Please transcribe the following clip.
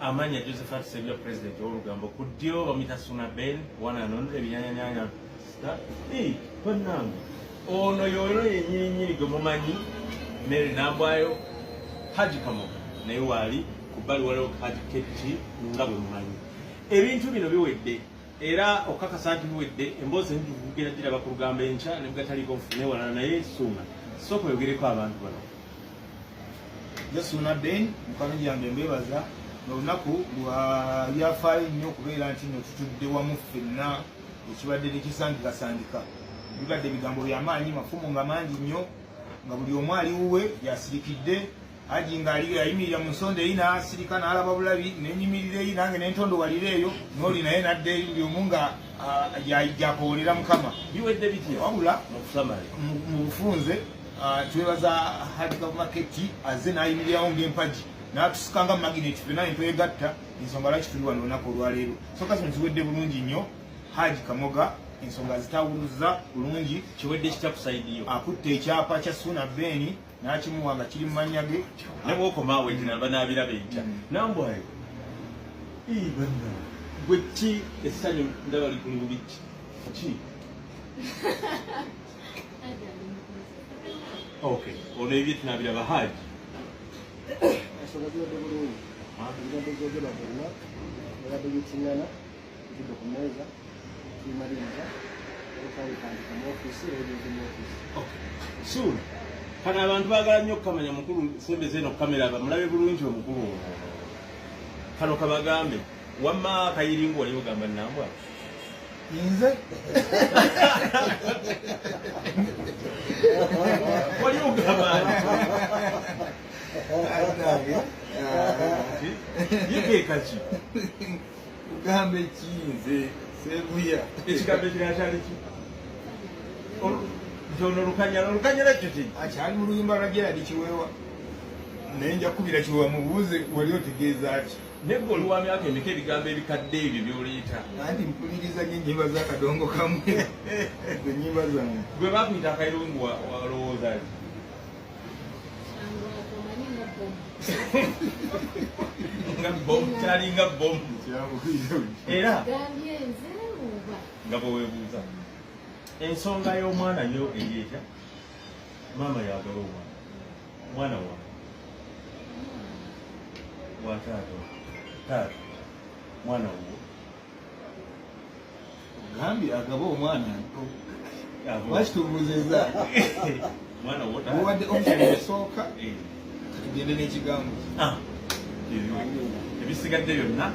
Amanya Josephat Sebia President Olugambo kudio bamita Suna Ben wana nonde binyanyanya sta panangu ono yoro yenyinyi gomumanyi Mary Nambwayo Haji Kamoga naye wali kubali wale Haji Keti ngabwe mumanyi ebintu bino biwedde era okakasa nti biwedde emboozi njuvugira dira bakurugamba encha nebugatali konfune wala naye Suna soko yogereko abantu bano Suna Ben mukano yange mbebaza Lunaku lwa byafaayo nnyo okubeera nti nno tutudde wamu ffenna ekibadde tekisangikasangika bibadde ebigambo by'amaanyi mafumu nga mangi nnyo nga buli omu ali wuwe yasirikidde Haji ng'ali yayimirira mu nsonda eyi n'asirika n'alaba bulabi n'enyimirira eyi nange n'entondowalira eyo n'oli naye nadde buli omu nga yakoolera Mukama biwedde bitya wabula mu bufunze twebaza Haji Kavuma-Keti azze n'ayimirirawo ng'empagi n'atusikanga magnet fena entwegatta ensonga lwaki tuli wano olunaku olwaleero soka zino ziwedde bulungi nnyo Haji Kamoga ensonga zitawuluza bulungi kiwedde kitakusaidiyo akutte ekyapa kya Suna Ben n'akimuwa nga kiri mu mannya ge ne bw'okomaawo eti naba n'abiraba ejja Nambwayo banna gwe ki essanyu ndaba likulungu ki okay ono ebye tunabiraba Haji Sure. Kana abantu bagala nnyo okamanya mukulu sembeze eno kamera bamulabe bulungi omukulu ono. Kano kabagambe wamma kayiringo wali ogamba Nambwa. Nze wali ogamba Yeke kachi ugambe chinze sebuya ekigambe kirachali ki Jono lukanyala kiti achali mu luyimba lwa Gerald Kiwewa nenja kubira kiwewa mubuze wali otegeeza ati nebo luwa myaka emike ebigambo ebikadde ebyo by'oliyita anti mpuliriza nyimba za kadongo kamwe nyimba zange gwe bakuyita akayirungu walowooza ati nga bom kyalinga bom era nga bwe weebuuza ensonga y'omwana yo eyeeta maama yagala omwana wa taata mwana wo gambi agaba omwana lwaki tubuuzizza mwana wo wadde option esooka tugende n'ekigambo ebisigadde byonna